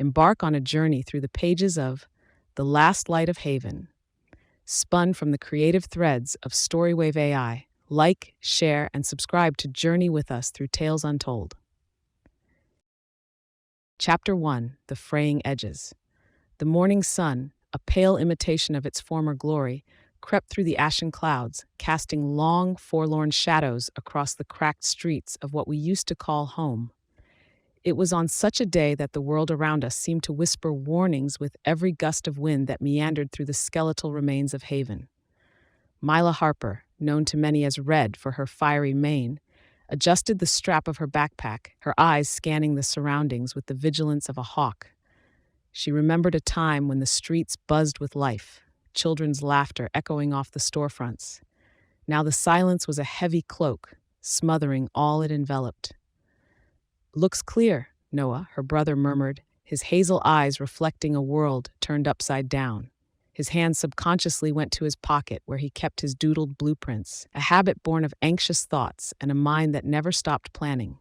Embark on a journey through the pages of The Last Light of Haven, spun from the creative threads of StoryWave AI. Like, share, and subscribe to journey with us through Tales Untold. Chapter 1: The Fraying Edges. The morning sun, a pale imitation of its former glory, crept through the ashen clouds, casting long, forlorn shadows across the cracked streets of what we used to call home. It was on such a day that the world around us seemed to whisper warnings with every gust of wind that meandered through the skeletal remains of Haven. Mila Harper, known to many as Red for her fiery mane, adjusted the strap of her backpack, her eyes scanning the surroundings with the vigilance of a hawk. She remembered a time when the streets buzzed with life, children's laughter echoing off the storefronts. Now the silence was a heavy cloak, smothering all it enveloped. "Looks clear," Noah, her brother, murmured, his hazel eyes reflecting a world turned upside down. His hand subconsciously went to his pocket where he kept his doodled blueprints, a habit born of anxious thoughts and a mind that never stopped planning.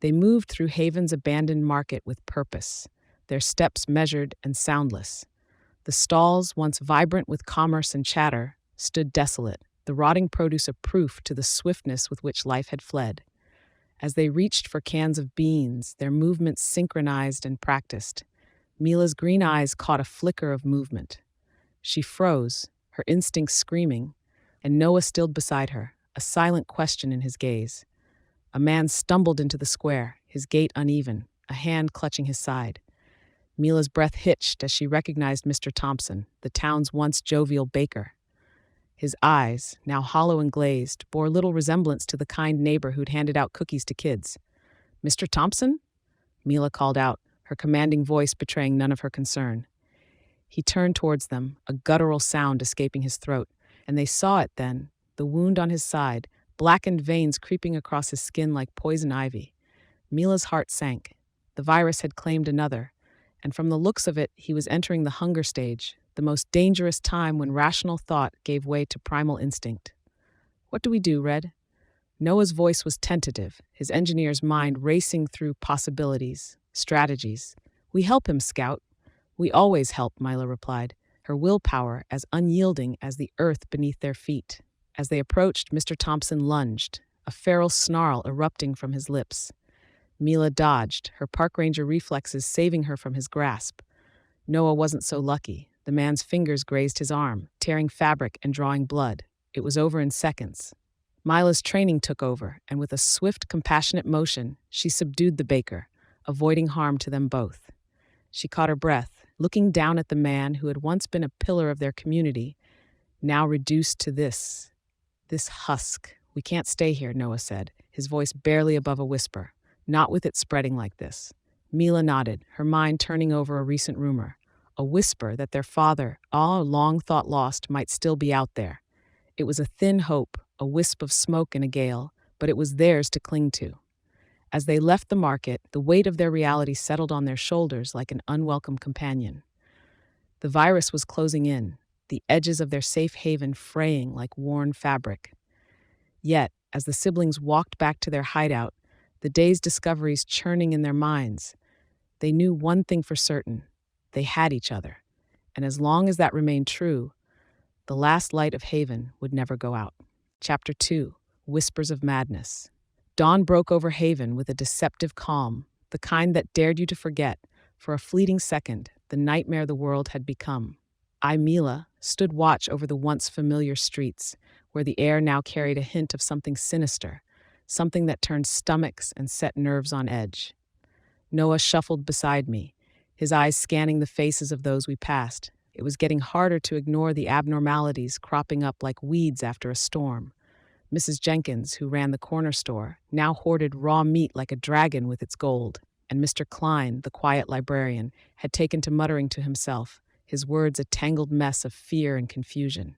They moved through Haven's abandoned market with purpose, their steps measured and soundless. The stalls, once vibrant with commerce and chatter, stood desolate, the rotting produce a proof to the swiftness with which life had fled. As they reached for cans of beans, their movements synchronized and practiced. Mila's green eyes caught a flicker of movement. She froze, her instincts screaming, and Noah stilled beside her, a silent question in his gaze. A man stumbled into the square, his gait uneven, a hand clutching his side. Mila's breath hitched as she recognized Mr. Thompson, the town's once jovial baker. His eyes, now hollow and glazed, bore little resemblance to the kind neighbor who'd handed out cookies to kids. "Mr. Thompson?" Mila called out, her commanding voice betraying none of her concern. He turned towards them, a guttural sound escaping his throat, and they saw it then, the wound on his side, blackened veins creeping across his skin like poison ivy. Mila's heart sank. The virus had claimed another, and from the looks of it, he was entering the hunger stage, the most dangerous time when rational thought gave way to primal instinct. "What do we do, Red?" Noah's voice was tentative, his engineer's mind racing through possibilities, strategies. "We help him, Scout." "We always help," Mila replied, her willpower as unyielding as the earth beneath their feet. As they approached, Mr. Thompson lunged, a feral snarl erupting from his lips. Mila dodged, her park ranger reflexes saving her from his grasp. Noah wasn't so lucky. The man's fingers grazed his arm, tearing fabric and drawing blood. It was over in seconds. Mila's training took over, and with a swift, compassionate motion, she subdued the baker, avoiding harm to them both. She caught her breath, looking down at the man who had once been a pillar of their community, now reduced to this husk. "We can't stay here," Noah said, his voice barely above a whisper. "Not with it spreading like this." Mila nodded, her mind turning over a recent rumor. A whisper that their father, all long thought lost, might still be out there. It was a thin hope, a wisp of smoke in a gale, but it was theirs to cling to. As they left the market, the weight of their reality settled on their shoulders like an unwelcome companion. The virus was closing in, the edges of their safe haven fraying like worn fabric. Yet, as the siblings walked back to their hideout, the day's discoveries churning in their minds, they knew one thing for certain: they had each other. And as long as that remained true, the last light of Haven would never go out. Chapter 2: Whispers of Madness. Dawn broke over Haven with a deceptive calm, the kind that dared you to forget, for a fleeting second, the nightmare the world had become. I, Mila, stood watch over the once familiar streets, where the air now carried a hint of something sinister, something that turned stomachs and set nerves on edge. Noah shuffled beside me, his eyes scanning the faces of those we passed. It was getting harder to ignore the abnormalities cropping up like weeds after a storm. Mrs. Jenkins, who ran the corner store, now hoarded raw meat like a dragon with its gold, and Mr. Klein, the quiet librarian, had taken to muttering to himself, his words a tangled mess of fear and confusion.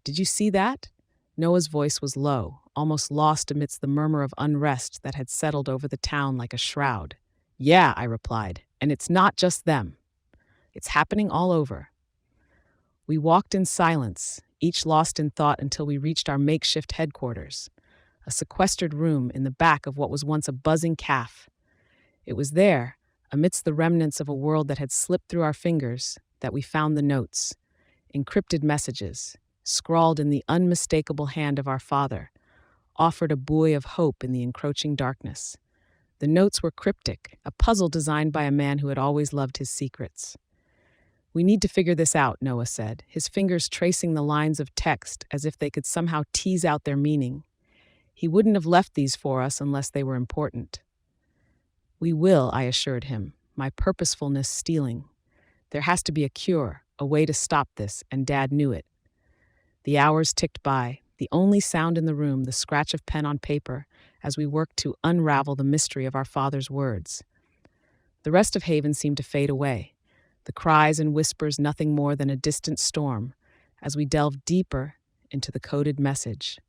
"Did you see that?" Noah's voice was low, almost lost amidst the murmur of unrest that had settled over the town like a shroud. "Yeah," I replied, "and it's not just them. It's happening all over." We walked in silence, each lost in thought until we reached our makeshift headquarters, a sequestered room in the back of what was once a buzzing cafe. It was there, amidst the remnants of a world that had slipped through our fingers, that we found the notes, encrypted messages, scrawled in the unmistakable hand of our Father, offered a buoy of hope in the encroaching darkness. The notes were cryptic, a puzzle designed by a man who had always loved his secrets. "We need to figure this out," Noah said, his fingers tracing the lines of text as if they could somehow tease out their meaning. He wouldn't have left these for us unless they were important. "We will," I assured him, my purposefulness stealing. "There has to be a cure, a way to stop this, and Dad knew it." The hours ticked by, the only sound in the room the scratch of pen on paper, as we worked to unravel the mystery of our father's words. The rest of Haven seemed to fade away, the cries and whispers nothing more than a distant storm, as we delved deeper into the coded message.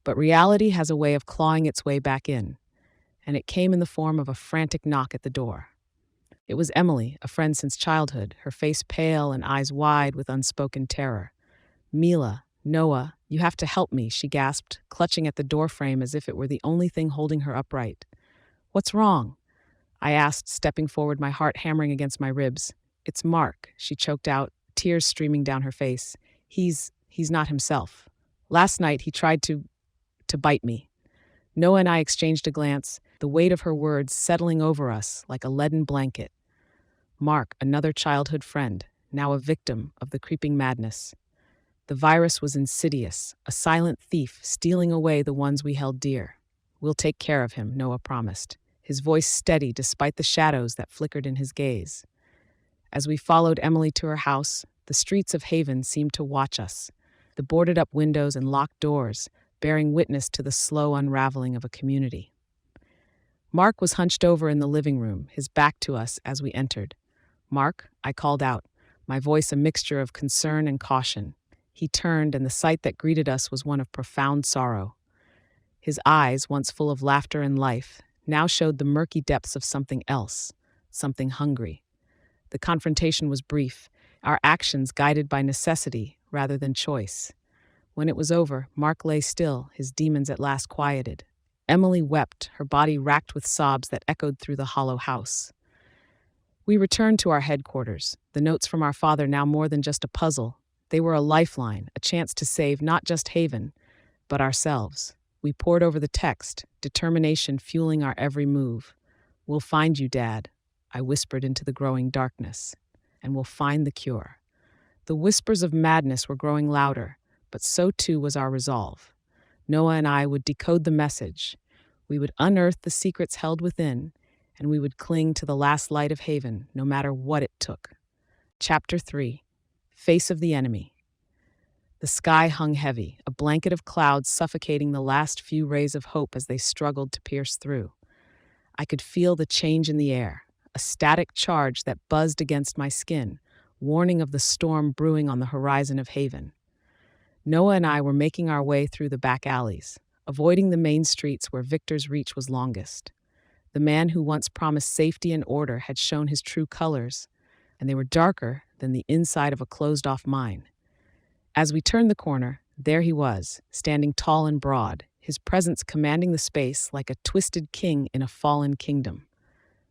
But reality has a way of clawing its way back in, and it came in the form of a frantic knock at the door. It was Emily, a friend since childhood, her face pale and eyes wide with unspoken terror. "Mila, Noah, you have to help me," she gasped, clutching at the doorframe as if it were the only thing holding her upright. "What's wrong?" I asked, stepping forward, my heart hammering against my ribs. "It's Mark," she choked out, tears streaming down her face. He's not himself. Last night he tried to bite me." Noah and I exchanged a glance, the weight of her words settling over us like a leaden blanket. Mark, another childhood friend, now a victim of the creeping madness. The virus was insidious, a silent thief stealing away the ones we held dear. "We'll take care of him," Noah promised, his voice steady despite the shadows that flickered in his gaze. As we followed Emily to her house, the streets of Haven seemed to watch us, the boarded-up windows and locked doors bearing witness to the slow unraveling of a community. Mark was hunched over in the living room, his back to us as we entered. "Mark," I called out, my voice a mixture of concern and caution. He turned, and the sight that greeted us was one of profound sorrow. His eyes, once full of laughter and life, now showed the murky depths of something else, something hungry. The confrontation was brief, our actions guided by necessity rather than choice. When it was over, Mark lay still, his demons at last quieted. Emily wept, her body racked with sobs that echoed through the hollow house. We returned to our headquarters, the notes from our father now more than just a puzzle. They were a lifeline, a chance to save not just Haven, but ourselves. We pored over the text, determination fueling our every move. "We'll find you, Dad," I whispered into the growing darkness, "and we'll find the cure." The whispers of madness were growing louder, but so too was our resolve. Noah and I would decode the message. We would unearth the secrets held within, and we would cling to the last light of Haven, no matter what it took. Chapter 3. Face of the Enemy. The sky hung heavy, a blanket of clouds suffocating the last few rays of hope as they struggled to pierce through. I could feel the change in the air, a static charge that buzzed against my skin, warning of the storm brewing on the horizon of Haven. Noah and I were making our way through the back alleys, avoiding the main streets where Victor's reach was longest. The man who once promised safety and order had shown his true colors, and they were darker than the inside of a closed-off mine. As we turned the corner, there he was, standing tall and broad, his presence commanding the space like a twisted king in a fallen kingdom.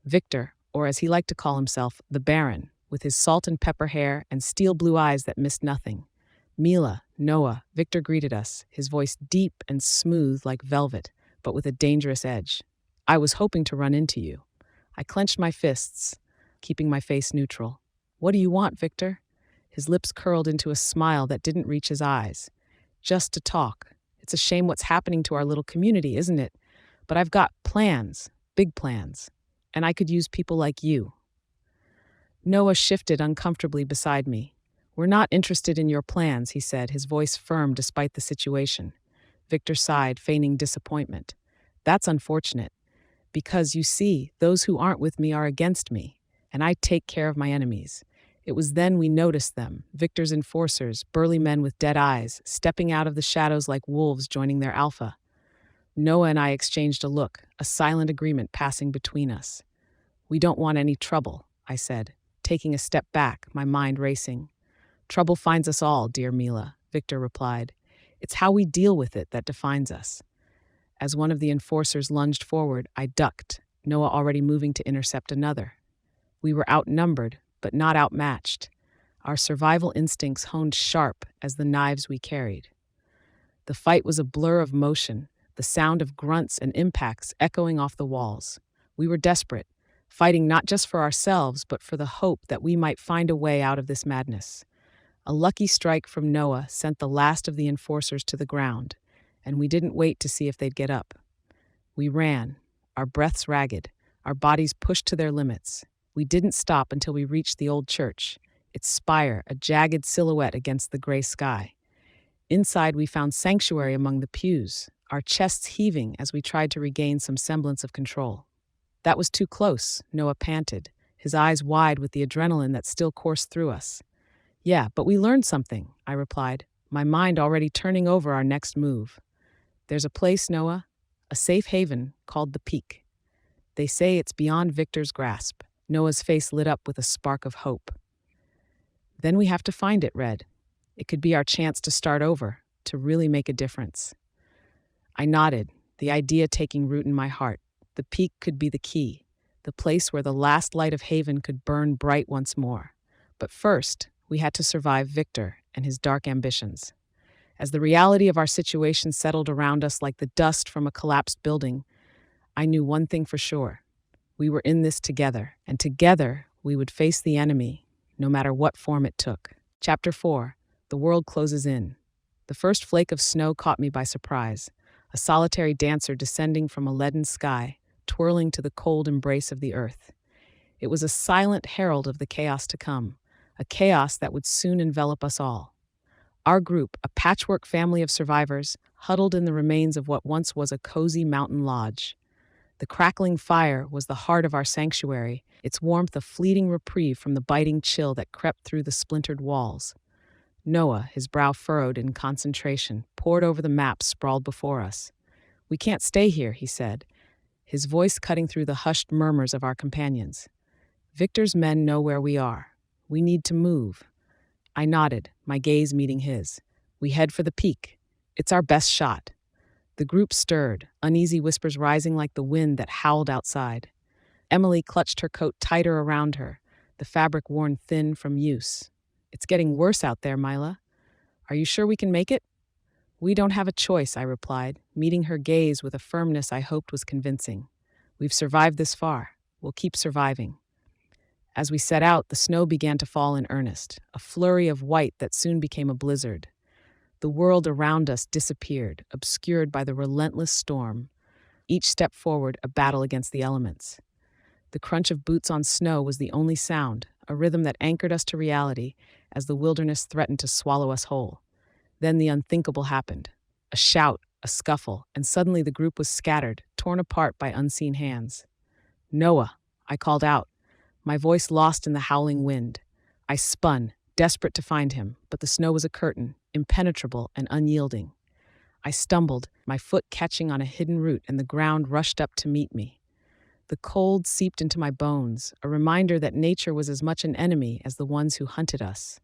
Victor, or as he liked to call himself, the Baron, with his salt and pepper hair and steel blue eyes that missed nothing. "Mila, Noah," Victor greeted us, his voice deep and smooth like velvet, but with a dangerous edge. "I was hoping to run into you." I clenched my fists, keeping my face neutral. "What do you want, Victor?" His lips curled into a smile that didn't reach his eyes. "Just to talk. It's a shame what's happening to our little community, isn't it? But I've got plans, big plans, and I could use people like you." Noah shifted uncomfortably beside me. "We're not interested in your plans," he said, his voice firm despite the situation. Victor sighed, feigning disappointment. "That's unfortunate. Because, you see, those who aren't with me are against me, and I take care of my enemies." It was then we noticed them, Victor's enforcers, burly men with dead eyes, stepping out of the shadows like wolves joining their alpha. Noah and I exchanged a look, a silent agreement passing between us. "We don't want any trouble," I said, taking a step back, my mind racing. "Trouble finds us all, dear Mila," Victor replied. "It's how we deal with it that defines us." As one of the enforcers lunged forward, I ducked, Noah already moving to intercept another. We were outnumbered, but not outmatched. Our survival instincts honed sharp as the knives we carried. The fight was a blur of motion, the sound of grunts and impacts echoing off the walls. We were desperate, fighting not just for ourselves, but for the hope that we might find a way out of this madness. A lucky strike from Noah sent the last of the enforcers to the ground, and we didn't wait to see if they'd get up. We ran, our breaths ragged, our bodies pushed to their limits. We didn't stop until we reached the old church, its spire a jagged silhouette against the gray sky. Inside, we found sanctuary among the pews, our chests heaving as we tried to regain some semblance of control. That was too close, Noah panted, his eyes wide with the adrenaline that still coursed through us. Yeah, but we learned something, I replied, my mind already turning over our next move. There's a place, Noah, a safe haven called the Peak. They say it's beyond Victor's grasp. Noah's face lit up with a spark of hope. Then we have to find it, Red. It could be our chance to start over, to really make a difference. I nodded, the idea taking root in my heart. The Peak could be the key, the place where the last light of Haven could burn bright once more. But first, we had to survive Victor and his dark ambitions. As the reality of our situation settled around us like the dust from a collapsed building, I knew one thing for sure. We were in this together, and together we would face the enemy, no matter what form it took. Chapter 4. The world closes in. The first flake of snow caught me by surprise, a solitary dancer descending from a leaden sky, twirling to the cold embrace of the earth. It was a silent herald of the chaos to come, a chaos that would soon envelop us all. Our group, a patchwork family of survivors, huddled in the remains of what once was a cozy mountain lodge. The crackling fire was the heart of our sanctuary, its warmth a fleeting reprieve from the biting chill that crept through the splintered walls. Noah, his brow furrowed in concentration, pored over the map sprawled before us. "We can't stay here," he said, his voice cutting through the hushed murmurs of our companions. "Victor's men know where we are. We need to move." I nodded, my gaze meeting his. "We head for the Peak. It's our best shot." The group stirred, uneasy whispers rising like the wind that howled outside. Emily clutched her coat tighter around her, the fabric worn thin from use. "It's getting worse out there, Mila. Are you sure we can make it?" "We don't have a choice," I replied, meeting her gaze with a firmness I hoped was convincing. "We've survived this far. We'll keep surviving." As we set out, the snow began to fall in earnest, a flurry of white that soon became a blizzard. The world around us disappeared, obscured by the relentless storm. Each step forward, a battle against the elements. The crunch of boots on snow was the only sound, a rhythm that anchored us to reality as the wilderness threatened to swallow us whole. Then the unthinkable happened. A shout, a scuffle, and suddenly the group was scattered, torn apart by unseen hands. "Noah," I called out, my voice lost in the howling wind. I spun, desperate to find him, but the snow was a curtain, impenetrable and unyielding. I stumbled, my foot catching on a hidden root, and the ground rushed up to meet me. The cold seeped into my bones, a reminder that nature was as much an enemy as the ones who hunted us.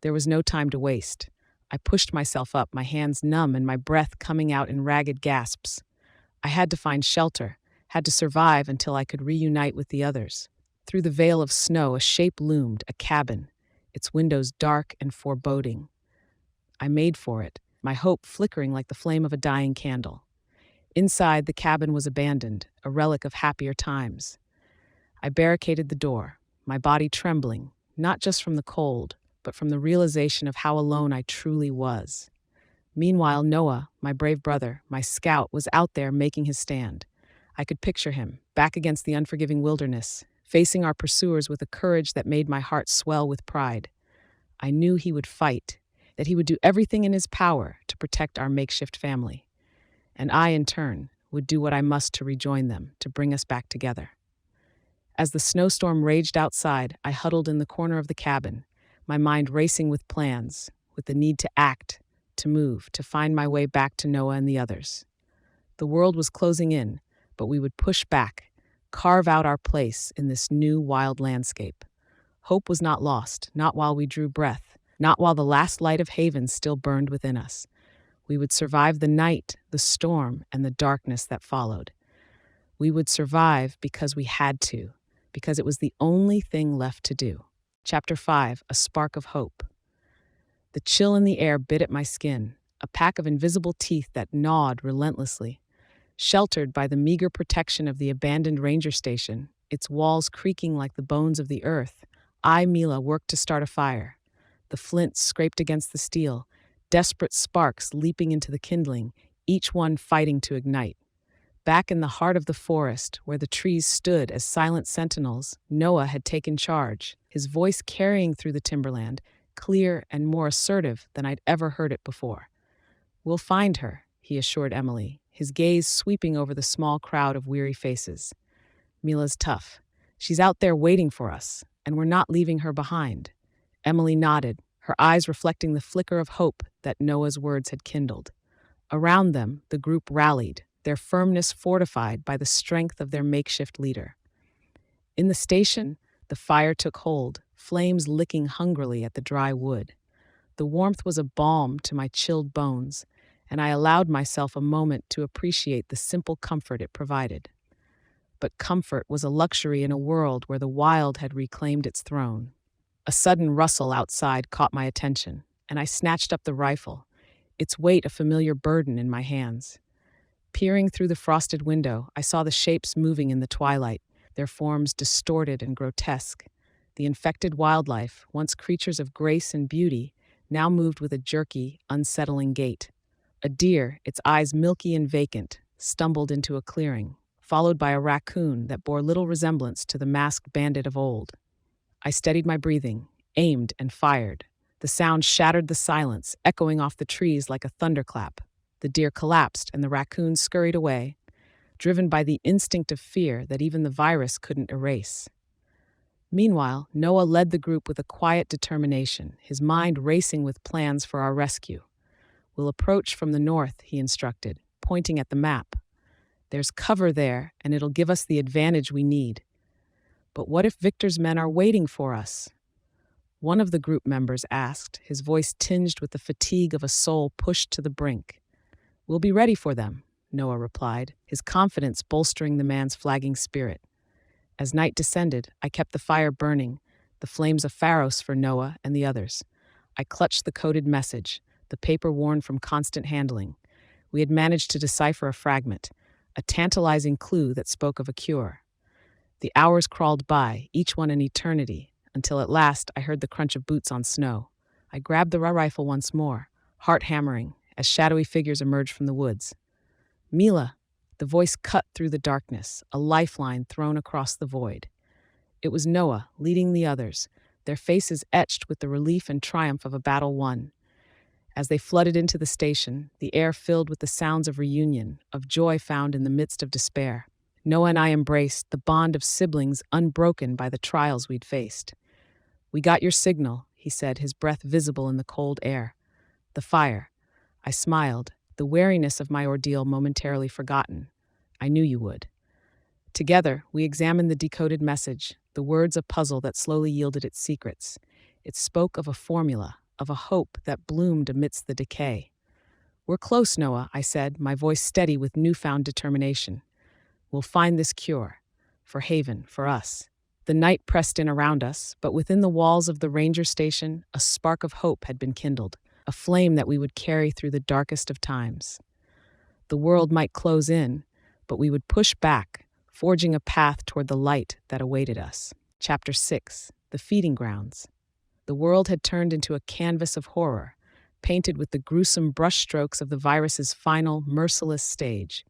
There was no time to waste. I pushed myself up, my hands numb and my breath coming out in ragged gasps. I had to find shelter, had to survive until I could reunite with the others. Through the veil of snow, a shape loomed, a cabin, its windows dark and foreboding. I made for it, my hope flickering like the flame of a dying candle. Inside, the cabin was abandoned, a relic of happier times. I barricaded the door, my body trembling, not just from the cold, but from the realization of how alone I truly was. Meanwhile, Noah, my brave brother, my scout, was out there making his stand. I could picture him, back against the unforgiving wilderness, facing our pursuers with a courage that made my heart swell with pride. I knew he would fight, that he would do everything in his power to protect our makeshift family. And I, in turn, would do what I must to rejoin them, to bring us back together. As the snowstorm raged outside, I huddled in the corner of the cabin, my mind racing with plans, with the need to act, to move, to find my way back to Noah and the others. The world was closing in, but we would push back, carve out our place in this new wild landscape. Hope was not lost, not while we drew breath, not while the last light of Haven still burned within us. We would survive the night, the storm, and the darkness that followed. We would survive because we had to, because it was the only thing left to do. Chapter 5, A Spark of Hope. The chill in the air bit at my skin, a pack of invisible teeth that gnawed relentlessly. Sheltered by the meager protection of the abandoned ranger station, its walls creaking like the bones of the earth, I, Mila, worked to start a fire. The flint scraped against the steel, desperate sparks leaping into the kindling, each one fighting to ignite. Back in the heart of the forest, where the trees stood as silent sentinels, Noah had taken charge, his voice carrying through the timberland, clear and more assertive than I'd ever heard it before. "We'll find her," he assured Emily, his gaze sweeping over the small crowd of weary faces. "Mila's tough. She's out there waiting for us, and we're not leaving her behind." Emily nodded, her eyes reflecting the flicker of hope that Noah's words had kindled. Around them, the group rallied, their firmness fortified by the strength of their makeshift leader. In the station, the fire took hold, flames licking hungrily at the dry wood. The warmth was a balm to my chilled bones, and I allowed myself a moment to appreciate the simple comfort it provided. But comfort was a luxury in a world where the wild had reclaimed its throne. A sudden rustle outside caught my attention, and I snatched up the rifle, its weight a familiar burden in my hands. Peering through the frosted window, I saw the shapes moving in the twilight, their forms distorted and grotesque. The infected wildlife, once creatures of grace and beauty, now moved with a jerky, unsettling gait. A deer, its eyes milky and vacant, stumbled into a clearing, followed by a raccoon that bore little resemblance to the masked bandit of old. I steadied my breathing, aimed, and fired. The sound shattered the silence, echoing off the trees like a thunderclap. The deer collapsed, and the raccoon scurried away, driven by the instinct of fear that even the virus couldn't erase. Meanwhile, Noah led the group with a quiet determination, his mind racing with plans for our rescue. "We'll approach from the north," he instructed, pointing at the map. "There's cover there, and it'll give us the advantage we need." "But what if Victor's men are waiting for us?" one of the group members asked, his voice tinged with the fatigue of a soul pushed to the brink. "We'll be ready for them," Noah replied, his confidence bolstering the man's flagging spirit. As night descended, I kept the fire burning, the flames of Pharos for Noah and the others. I clutched the coded message, the paper worn from constant handling. We had managed to decipher a fragment, a tantalizing clue that spoke of a cure. The hours crawled by, each one an eternity, until at last I heard the crunch of boots on snow. I grabbed the rifle once more, heart hammering, as shadowy figures emerged from the woods. "Mila!" The voice cut through the darkness, a lifeline thrown across the void. It was Noah, leading the others, their faces etched with the relief and triumph of a battle won. As they flooded into the station, the air filled with the sounds of reunion, of joy found in the midst of despair. Noah and I embraced, the bond of siblings unbroken by the trials we'd faced. "We got your signal," he said, his breath visible in the cold air. "The fire." I smiled, the wariness of my ordeal momentarily forgotten. "I knew you would." Together, we examined the decoded message, the words a puzzle that slowly yielded its secrets. It spoke of a formula, of a hope that bloomed amidst the decay. "We're close, Noah," I said, my voice steady with newfound determination. "We'll find this cure. For Haven, for us." The night pressed in around us, but within the walls of the ranger station, a spark of hope had been kindled, a flame that we would carry through the darkest of times. The world might close in, but we would push back, forging a path toward the light that awaited us. Chapter 6, The Feeding Grounds. The world had turned into a canvas of horror, painted with the gruesome brushstrokes of the virus's final, merciless stage.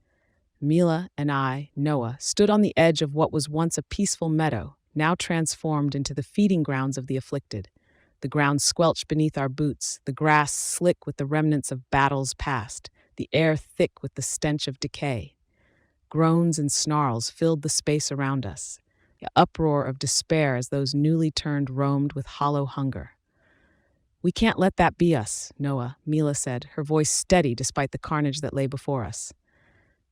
Mila and I, Noah, stood on the edge of what was once a peaceful meadow, now transformed into the feeding grounds of the afflicted. The ground squelched beneath our boots, the grass slick with the remnants of battles past, the air thick with the stench of decay. Groans and snarls filled the space around us, an uproar of despair as those newly turned roamed with hollow hunger. "We can't let that be us, Noah," Mila said, her voice steady despite the carnage that lay before us.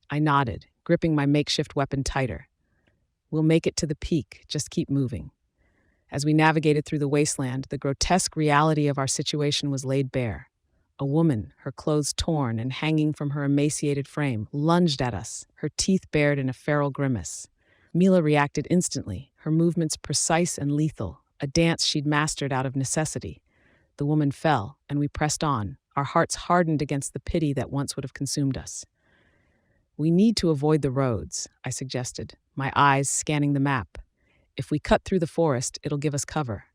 I nodded, gripping my makeshift weapon tighter. "We'll make it to the peak, just keep moving." As we navigated through the wasteland, the grotesque reality of our situation was laid bare. A woman, her clothes torn and hanging from her emaciated frame, lunged at us, her teeth bared in a feral grimace. Mila reacted instantly, her movements precise and lethal, a dance she'd mastered out of necessity. The woman fell, and we pressed on, our hearts hardened against the pity that once would have consumed us. "We need to avoid the roads," I suggested, my eyes scanning the map. "If we cut through the forest, it'll give us cover."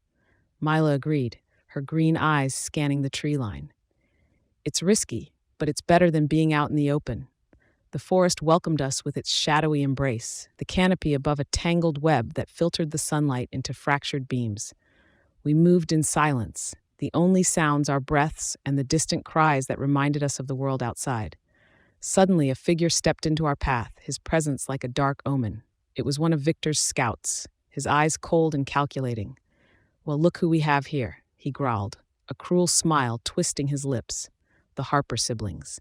Mila agreed, her green eyes scanning the tree line. "It's risky, but it's better than being out in the open." The forest welcomed us with its shadowy embrace, the canopy above a tangled web that filtered the sunlight into fractured beams. We moved in silence, the only sounds our breaths and the distant cries that reminded us of the world outside. Suddenly, a figure stepped into our path, his presence like a dark omen. It was one of Victor's scouts, his eyes cold and calculating. "Well, look who we have here," he growled, a cruel smile twisting his lips. "The Harper siblings."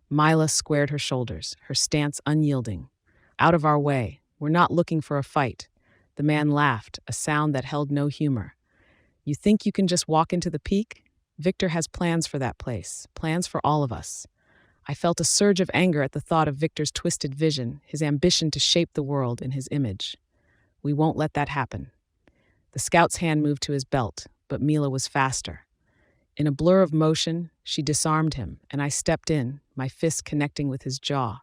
Mila squared her shoulders, her stance unyielding. "Out of our way. We're not looking for a fight." The man laughed, a sound that held no humor. "You think you can just walk into the peak? Victor has plans for that place, plans for all of us." I felt a surge of anger at the thought of Victor's twisted vision, his ambition to shape the world in his image. "We won't let that happen." The scout's hand moved to his belt, but Mila was faster. In a blur of motion, she disarmed him, and I stepped in, my fist connecting with his jaw.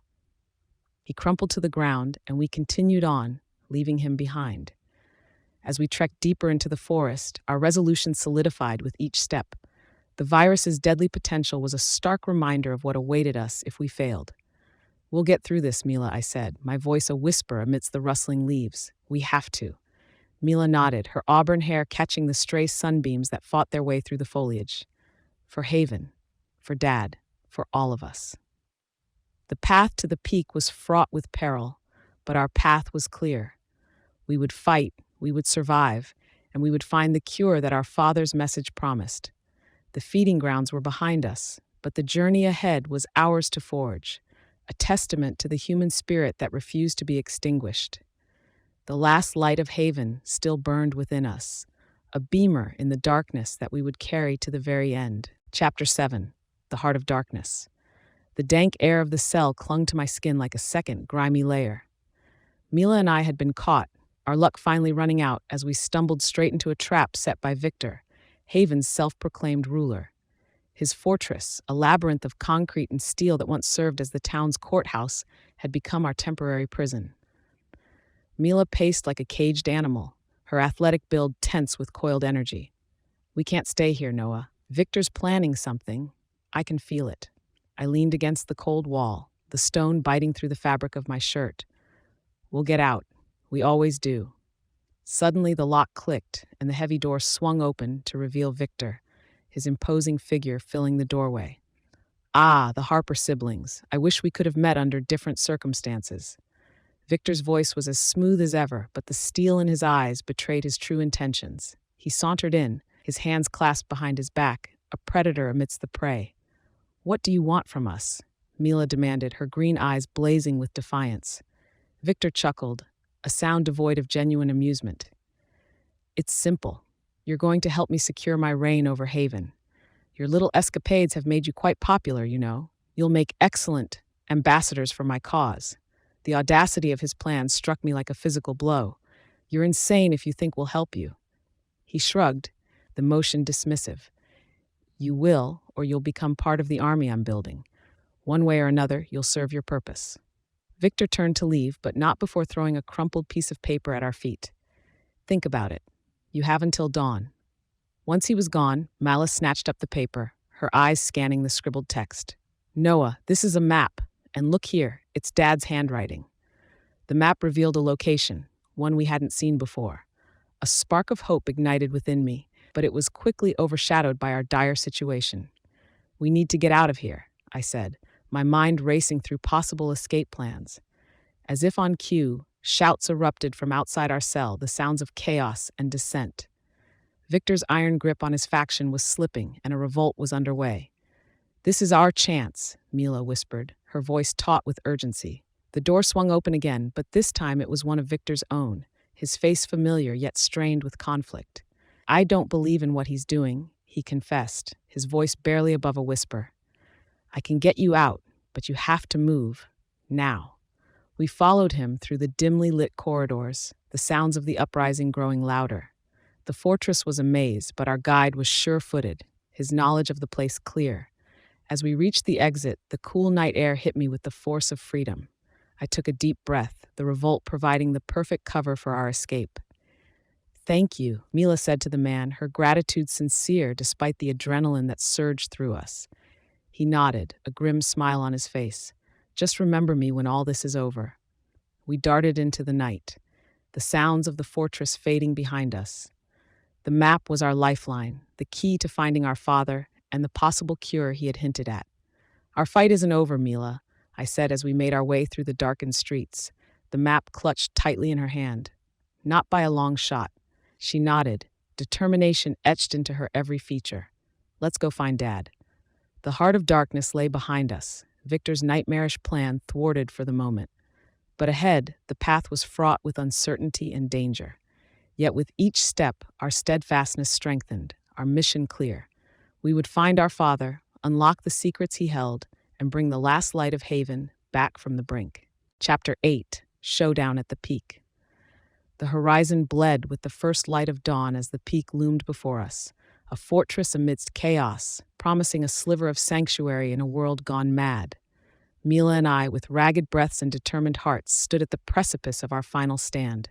He crumpled to the ground, and we continued on, leaving him behind. As we trekked deeper into the forest, our resolution solidified with each step. The virus's deadly potential was a stark reminder of what awaited us if we failed. "We'll get through this, Mila," I said, my voice a whisper amidst the rustling leaves. "We have to." Mila nodded, her auburn hair catching the stray sunbeams that fought their way through the foliage. "For Haven, for Dad, for all of us." The path to the peak was fraught with peril, but our path was clear. We would fight, we would survive, and we would find the cure that our father's message promised. The feeding grounds were behind us, but the journey ahead was ours to forge, a testament to the human spirit that refused to be extinguished. The last light of Haven still burned within us, a beamer in the darkness that we would carry to the very end. Chapter 7. The Heart of Darkness. The dank air of the cell clung to my skin like a second, grimy layer. Mila and I had been caught, our luck finally running out as we stumbled straight into a trap set by Victor, Haven's self-proclaimed ruler. His fortress, a labyrinth of concrete and steel that once served as the town's courthouse, had become our temporary prison. Mila paced like a caged animal, her athletic build tense with coiled energy. "We can't stay here, Noah. Victor's planning something. I can feel it." I leaned against the cold wall, the stone biting through the fabric of my shirt. "We'll get out. We always do." Suddenly the lock clicked, and the heavy door swung open to reveal Victor, his imposing figure filling the doorway. "Ah, the Harper siblings. I wish we could have met under different circumstances." Victor's voice was as smooth as ever, but the steel in his eyes betrayed his true intentions. He sauntered in, his hands clasped behind his back, a predator amidst the prey. "What do you want from us?" Mila demanded, her green eyes blazing with defiance. Victor chuckled, a sound devoid of genuine amusement. "It's simple. You're going to help me secure my reign over Haven. Your little escapades have made you quite popular, you know. You'll make excellent ambassadors for my cause." The audacity of his plan struck me like a physical blow. "You're insane if you think we'll help you." He shrugged, the motion dismissive. "You will, or you'll become part of the army I'm building. One way or another, you'll serve your purpose." Victor turned to leave, but not before throwing a crumpled piece of paper at our feet. "Think about it. You have until dawn." Once he was gone, Malice snatched up the paper, her eyes scanning the scribbled text. "Noah, this is a map. And look here, it's Dad's handwriting." The map revealed a location, one we hadn't seen before. A spark of hope ignited within me, but it was quickly overshadowed by our dire situation. "We need to get out of here," I said, my mind racing through possible escape plans. As if on cue, shouts erupted from outside our cell, the sounds of chaos and dissent. Victor's iron grip on his faction was slipping, and a revolt was underway. "This is our chance," Mila whispered, her voice taut with urgency. The door swung open again, but this time it was one of Victor's own, his face familiar yet strained with conflict. "I don't believe in what he's doing," he confessed, his voice barely above a whisper. "I can get you out, but you have to move. Now." We followed him through the dimly lit corridors, the sounds of the uprising growing louder. The fortress was a maze, but our guide was sure-footed, his knowledge of the place clear. As we reached the exit, the cool night air hit me with the force of freedom. I took a deep breath, the revolt providing the perfect cover for our escape. "Thank you," Mila said to the man, her gratitude sincere despite the adrenaline that surged through us. He nodded, a grim smile on his face. "Just remember me when all this is over." We darted into the night, the sounds of the fortress fading behind us. The map was our lifeline, the key to finding our father and the possible cure he had hinted at. "Our fight isn't over, Mila," I said as we made our way through the darkened streets, the map clutched tightly in her hand. "Not by a long shot." She nodded, determination etched into her every feature. "Let's go find Dad." The heart of darkness lay behind us, Victor's nightmarish plan thwarted for the moment. But ahead, the path was fraught with uncertainty and danger. Yet with each step, our steadfastness strengthened, our mission clear. We would find our father, unlock the secrets he held, and bring the last light of Haven back from the brink. Chapter 8: Showdown at the Peak. The horizon bled with the first light of dawn as the peak loomed before us, a fortress amidst chaos, promising a sliver of sanctuary in a world gone mad. Mila and I, with ragged breaths and determined hearts, stood at the precipice of our final stand.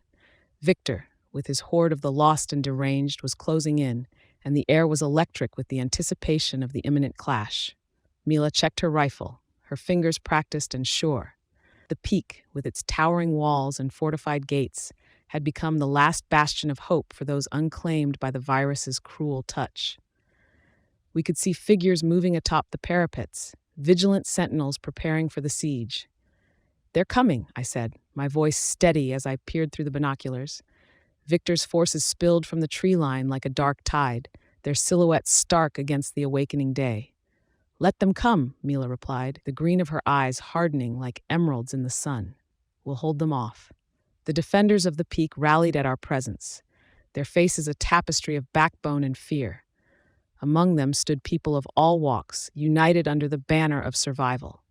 Victor, with his horde of the lost and deranged, was closing in, and the air was electric with the anticipation of the imminent clash. Mila checked her rifle, her fingers practiced and sure. The peak, with its towering walls and fortified gates, had become the last bastion of hope for those unclaimed by the virus's cruel touch. We could see figures moving atop the parapets, vigilant sentinels preparing for the siege. "They're coming," I said, my voice steady as I peered through the binoculars. Victor's forces spilled from the tree line like a dark tide, their silhouettes stark against the awakening day. "Let them come," Mila replied, the green of her eyes hardening like emeralds in the sun. "We'll hold them off." The defenders of the peak rallied at our presence, their faces a tapestry of backbone and fear. Among them stood people of all walks, united under the banner of survival.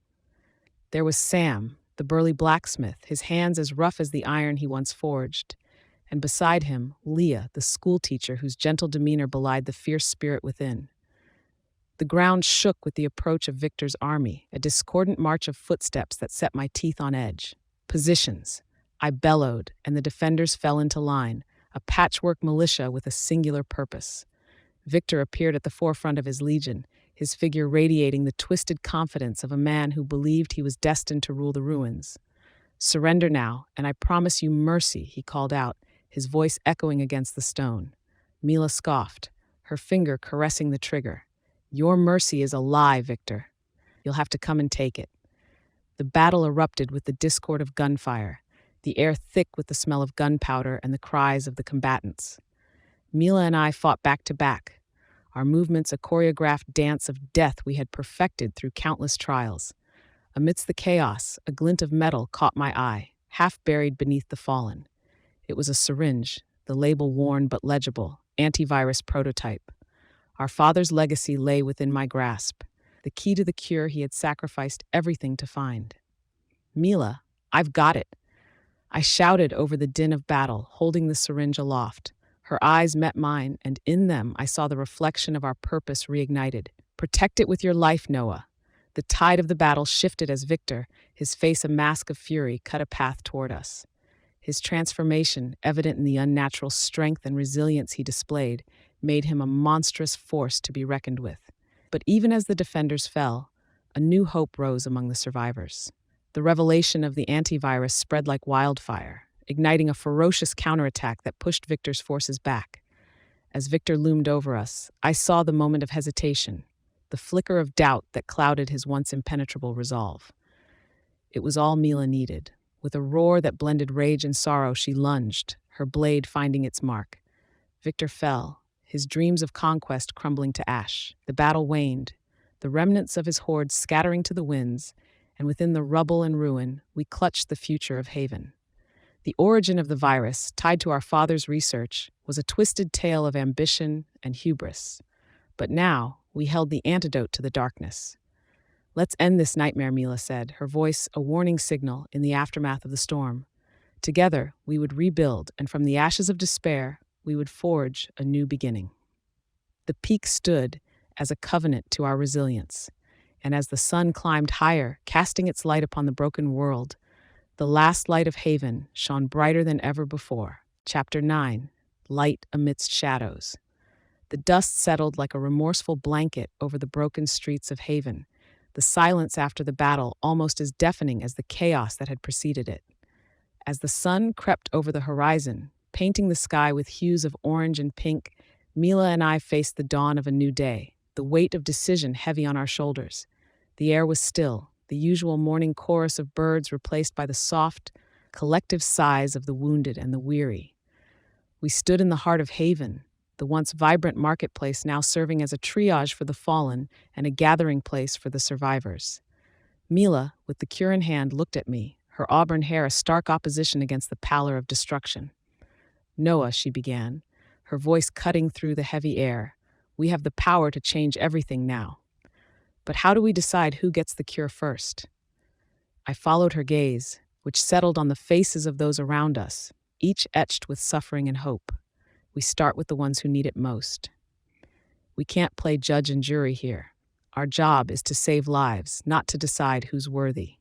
There was Sam, the burly blacksmith, his hands as rough as the iron he once forged, and beside him, Leah, the schoolteacher whose gentle demeanor belied the fierce spirit within. The ground shook with the approach of Victor's army, a discordant march of footsteps that set my teeth on edge. "Positions!" I bellowed, and the defenders fell into line, a patchwork militia with a singular purpose. Victor appeared at the forefront of his legion, his figure radiating the twisted confidence of a man who believed he was destined to rule the ruins. "Surrender now, and I promise you mercy," he called out, his voice echoing against the stone. Mila scoffed, her finger caressing the trigger. "Your mercy is a lie, Victor. You'll have to come and take it." The battle erupted with the discord of gunfire, the air thick with the smell of gunpowder and the cries of the combatants. Mila and I fought back to back, our movements a choreographed dance of death we had perfected through countless trials. Amidst the chaos, a glint of metal caught my eye, half buried beneath the fallen. It was a syringe, the label worn but legible, antivirus prototype. Our father's legacy lay within my grasp, the key to the cure he had sacrificed everything to find. "Mila, I've got it!" I shouted over the din of battle, holding the syringe aloft. Her eyes met mine, and in them I saw the reflection of our purpose reignited. "Protect it with your life, Noah." The tide of the battle shifted as Victor, his face a mask of fury, cut a path toward us. His transformation, evident in the unnatural strength and resilience he displayed, made him a monstrous force to be reckoned with. But even as the defenders fell, a new hope rose among the survivors. The revelation of the antivirus spread like wildfire, igniting a ferocious counterattack that pushed Victor's forces back. As Victor loomed over us, I saw the moment of hesitation, the flicker of doubt that clouded his once impenetrable resolve. It was all Mila needed. With a roar that blended rage and sorrow, she lunged, her blade finding its mark. Victor fell, his dreams of conquest crumbling to ash. The battle waned, the remnants of his horde scattering to the winds, and within the rubble and ruin, we clutched the future of Haven. The origin of the virus, tied to our father's research, was a twisted tale of ambition and hubris. But now, we held the antidote to the darkness. "Let's end this nightmare," Mila said, her voice a warning signal in the aftermath of the storm. Together, we would rebuild, and from the ashes of despair, we would forge a new beginning. The peak stood as a covenant to our resilience, and as the sun climbed higher, casting its light upon the broken world, the last light of Haven shone brighter than ever before. Chapter 9: Light Amidst Shadows. The dust settled like a remorseful blanket over the broken streets of Haven, the silence after the battle almost as deafening as the chaos that had preceded it. As the sun crept over the horizon, painting the sky with hues of orange and pink, Mila and I faced the dawn of a new day, the weight of decision heavy on our shoulders. The air was still, the usual morning chorus of birds replaced by the soft, collective sighs of the wounded and the weary. We stood in the heart of Haven, the once vibrant marketplace now serving as a triage for the fallen and a gathering place for the survivors. Mila, with the cure in hand, looked at me, her auburn hair a stark opposition against the pallor of destruction. "Noah," she began, her voice cutting through the heavy air, "we have the power to change everything now. But how do we decide who gets the cure first?" I followed her gaze, which settled on the faces of those around us, each etched with suffering and hope. We start with the ones who need it most. We can't play judge and jury here. Our job is to save lives, not to decide who's worthy.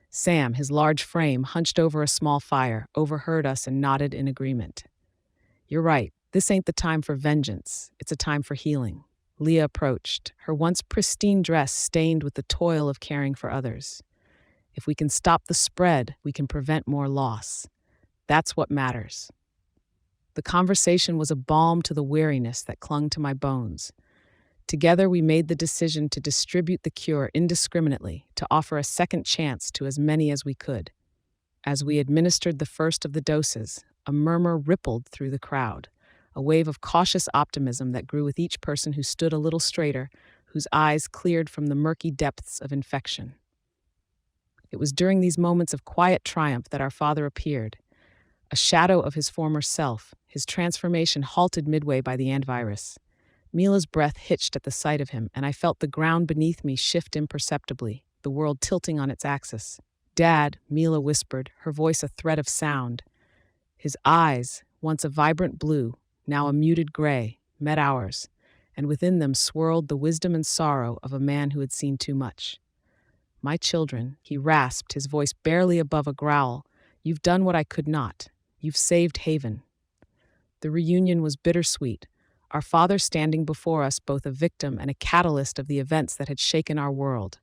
Sam, his large frame hunched over a small fire, overheard us and nodded in agreement. "You're right. This ain't the time for vengeance. It's a time for healing." Leah approached, her once pristine dress stained with the toil of caring for others. "If we can stop the spread, we can prevent more loss. That's what matters." The conversation was a balm to the weariness that clung to my bones. Together, we made the decision to distribute the cure indiscriminately, to offer a second chance to as many as we could. As we administered the first of the doses, a murmur rippled through the crowd, a wave of cautious optimism that grew with each person who stood a little straighter, whose eyes cleared from the murky depths of infection. It was during these moments of quiet triumph that our father appeared, a shadow of his former self, his transformation halted midway by the antivirus. Mila's breath hitched at the sight of him, and I felt the ground beneath me shift imperceptibly, the world tilting on its axis. "Dad," Mila whispered, her voice a thread of sound. His eyes, once a vibrant blue, now a muted gray, met ours, and within them swirled the wisdom and sorrow of a man who had seen too much. "My children," he rasped, his voice barely above a growl, "you've done what I could not. You've saved Haven." The reunion was bittersweet, our father standing before us both a victim and a catalyst of the events that had shaken our world.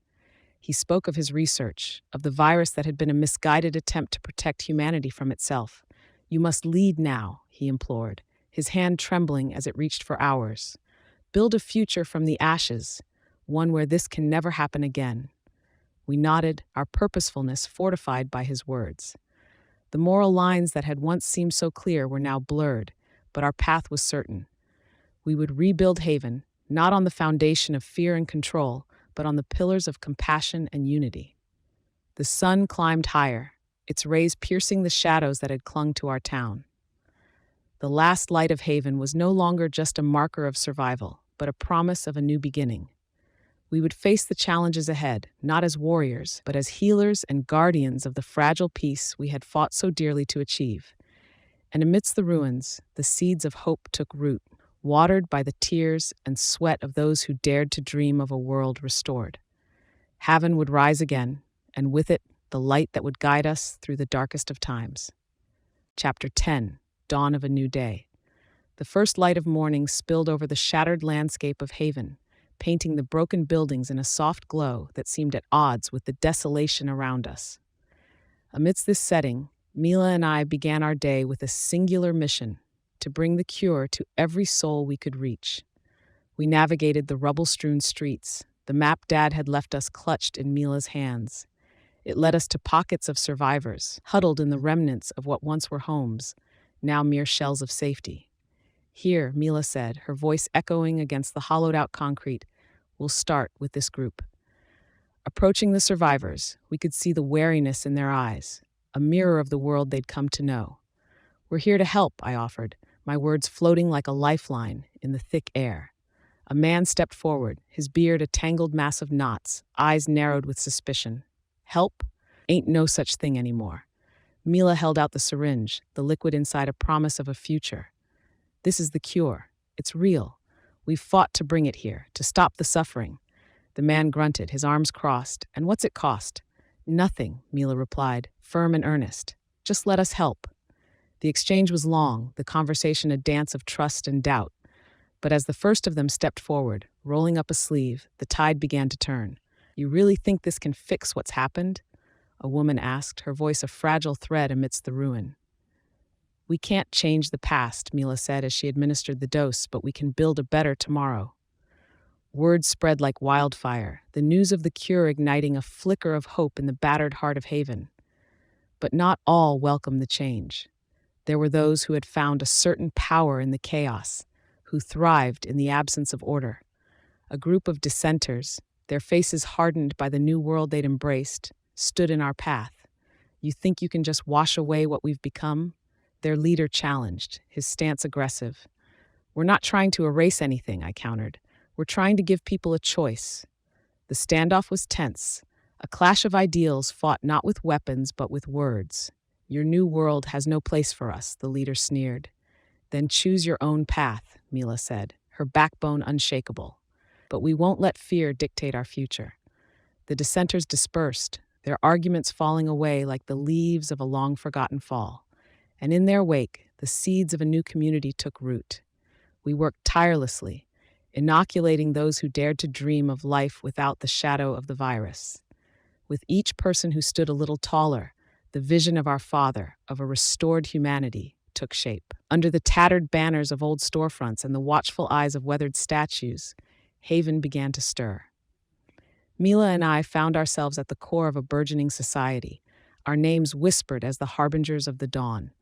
He spoke of his research, of the virus that had been a misguided attempt to protect humanity from itself. "You must lead now," he implored, his hand trembling as it reached for ours. "Build a future from the ashes, one where this can never happen again." We nodded, our purposefulness fortified by his words. The moral lines that had once seemed so clear were now blurred, but our path was certain. We would rebuild Haven, not on the foundation of fear and control, but on the pillars of compassion and unity. The sun climbed higher, its rays piercing the shadows that had clung to our town. The last light of Haven was no longer just a marker of survival, but a promise of a new beginning. We would face the challenges ahead, not as warriors, but as healers and guardians of the fragile peace we had fought so dearly to achieve. And amidst the ruins, the seeds of hope took root, watered by the tears and sweat of those who dared to dream of a world restored. Haven would rise again, and with it, the light that would guide us through the darkest of times. Chapter 10: Dawn of a New Day. The first light of morning spilled over the shattered landscape of Haven, painting the broken buildings in a soft glow that seemed at odds with the desolation around us. Amidst this setting, Mila and I began our day with a singular mission: to bring the cure to every soul we could reach. We navigated the rubble-strewn streets, the map Dad had left us clutched in Mila's hands. It led us to pockets of survivors, huddled in the remnants of what once were homes, now mere shells of safety. "Here," Mila said, her voice echoing against the hollowed-out concrete, "we'll start with this group." Approaching the survivors, we could see the wariness in their eyes, a mirror of the world they'd come to know. "We're here to help," I offered, my words floating like a lifeline in the thick air. A man stepped forward, his beard a tangled mass of knots, eyes narrowed with suspicion. "Help? Ain't no such thing anymore." Mila held out the syringe, the liquid inside a promise of a future. This is the cure. It's real. We've fought to bring it here, to stop the suffering. The man grunted, his arms crossed. And what's it cost? Nothing, Mila replied, firm and earnest. Just let us help. The exchange was long, the conversation a dance of trust and doubt. But as the first of them stepped forward, rolling up a sleeve, the tide began to turn. You really think this can fix what's happened? A woman asked, her voice a fragile thread amidst the ruin. We can't change the past, Mila said as she administered the dose, but we can build a better tomorrow. Word spread like wildfire, the news of the cure igniting a flicker of hope in the battered heart of Haven. But not all welcomed the change. There were those who had found a certain power in the chaos, who thrived in the absence of order. A group of dissenters, their faces hardened by the new world they'd embraced, stood in our path. You think you can just wash away what we've become? Their leader challenged, his stance aggressive. We're not trying to erase anything, I countered. We're trying to give people a choice. The standoff was tense, a clash of ideals fought not with weapons but with words. Your new world has no place for us, the leader sneered. Then choose your own path, Mila said, her backbone unshakable. But we won't let fear dictate our future. The dissenters dispersed, their arguments falling away like the leaves of a long-forgotten fall. And in their wake, the seeds of a new community took root. We worked tirelessly, inoculating those who dared to dream of life without the shadow of the virus. With each person who stood a little taller, the vision of our Father, of a restored humanity, took shape. Under the tattered banners of old storefronts and the watchful eyes of weathered statues, Haven began to stir. Mila and I found ourselves at the core of a burgeoning society, our names whispered as the harbingers of the dawn.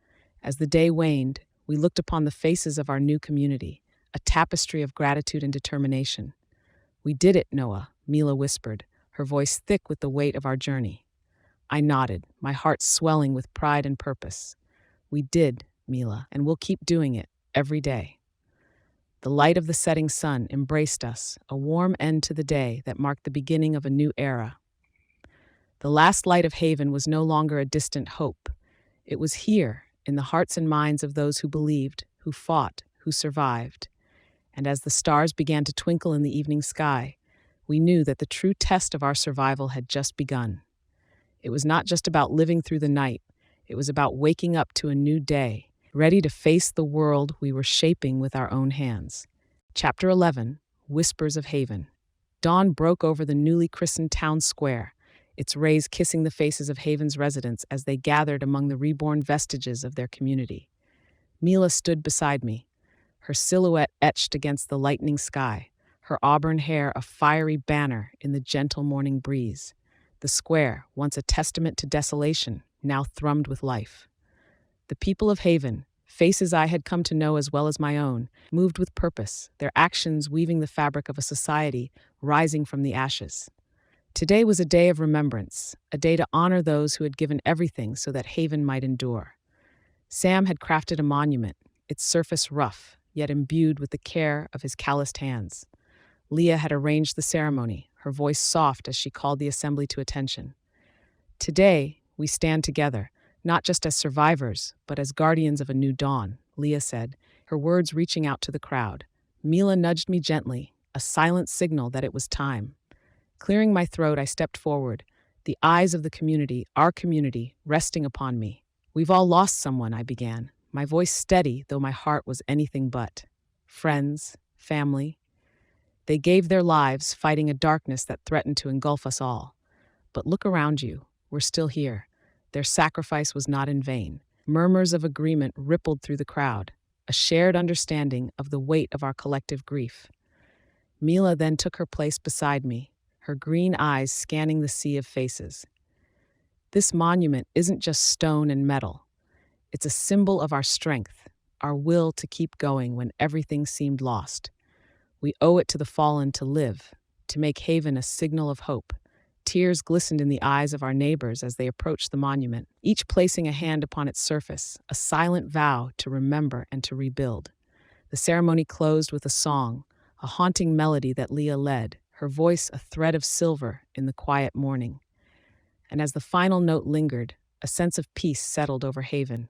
As the day waned, we looked upon the faces of our new community, a tapestry of gratitude and determination. We did it, Noah, Mila whispered, her voice thick with the weight of our journey. I nodded, my heart swelling with pride and purpose. We did, Mila, and we'll keep doing it every day. The light of the setting sun embraced us, a warm end to the day that marked the beginning of a new era. The last light of Haven was no longer a distant hope. It was here, in the hearts and minds of those who believed, who fought, who survived. And as the stars began to twinkle in the evening sky, we knew that the true test of our survival had just begun. It was not just about living through the night. It was about waking up to a new day, ready to face the world we were shaping with our own hands. Chapter 11, Whispers of Haven. Dawn broke over the newly christened town square, its rays kissing the faces of Haven's residents as they gathered among the reborn vestiges of their community. Mila stood beside me, her silhouette etched against the lightening sky, her auburn hair a fiery banner in the gentle morning breeze. The square, once a testament to desolation, now thrummed with life. The people of Haven, faces I had come to know as well as my own, moved with purpose, their actions weaving the fabric of a society rising from the ashes. Today was a day of remembrance, a day to honor those who had given everything so that Haven might endure. Sam had crafted a monument, its surface rough, yet imbued with the care of his calloused hands. Leah had arranged the ceremony, her voice soft as she called the assembly to attention. Today, we stand together, not just as survivors, but as guardians of a new dawn, Leah said, her words reaching out to the crowd. Mila nudged me gently, a silent signal that it was time. Clearing my throat, I stepped forward, the eyes of the community, our community, resting upon me. We've all lost someone, I began, my voice steady, though my heart was anything but. Friends, family. They gave their lives fighting a darkness that threatened to engulf us all. But look around you, we're still here. Their sacrifice was not in vain. Murmurs of agreement rippled through the crowd, a shared understanding of the weight of our collective grief. Mila then took her place beside me, her green eyes scanning the sea of faces. This monument isn't just stone and metal. It's a symbol of our strength, our will to keep going when everything seemed lost. We owe it to the fallen to live, to make Haven a signal of hope. Tears glistened in the eyes of our neighbors as they approached the monument, each placing a hand upon its surface, a silent vow to remember and to rebuild. The ceremony closed with a song, a haunting melody that Leah led, her voice a thread of silver in the quiet morning. And as the final note lingered, A sense of peace settled over Haven.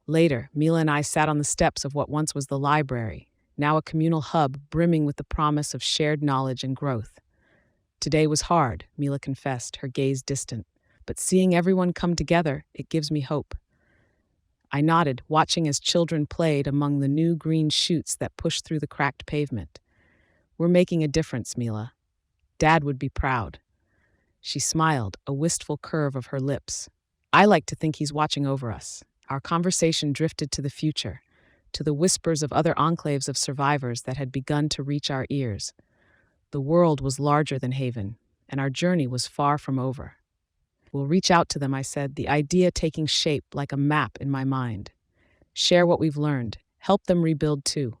Later, Mila and I sat on the steps of what once was the library, now a communal hub brimming with the promise of shared knowledge and growth. Today was hard, Mila confessed, her gaze distant. But seeing everyone come together, it gives me hope. I nodded, watching as children played among the new green shoots that pushed through the cracked pavement. We're making a difference, Mila. Dad would be proud. She smiled, a wistful curve of her lips. I like to think he's watching over us. Our conversation drifted to the future, to the whispers of other enclaves of survivors that had begun to reach our ears. The world was larger than Haven, and our journey was far from over. We'll reach out to them, I said, the idea taking shape like a map in my mind. Share what we've learned. Help them rebuild too.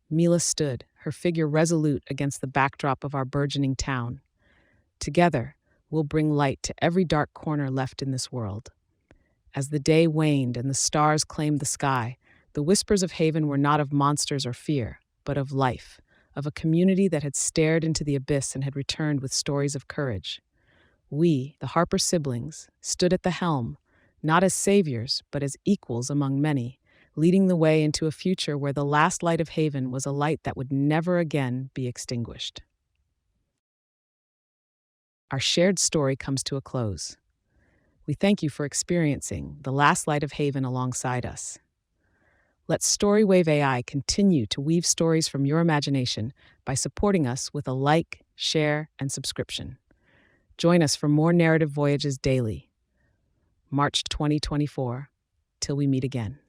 Mila stood, her figure resolute against the backdrop of our burgeoning town. Together, we'll bring light to every dark corner left in this world. As the day waned and the stars claimed the sky, the whispers of Haven were not of monsters or fear, but of life, of a community that had stared into the abyss and had returned with stories of courage. We, the Harper siblings, stood at the helm, not as saviors, but as equals among many, leading the way into a future where the last light of Haven was a light that would never again be extinguished. Our shared story comes to a close. We thank you for experiencing the last light of Haven alongside us. Let StoryWave AI continue to weave stories from your imagination by supporting us with a like, share, and subscription. Join us for more narrative voyages daily. March 2024. Till we meet again.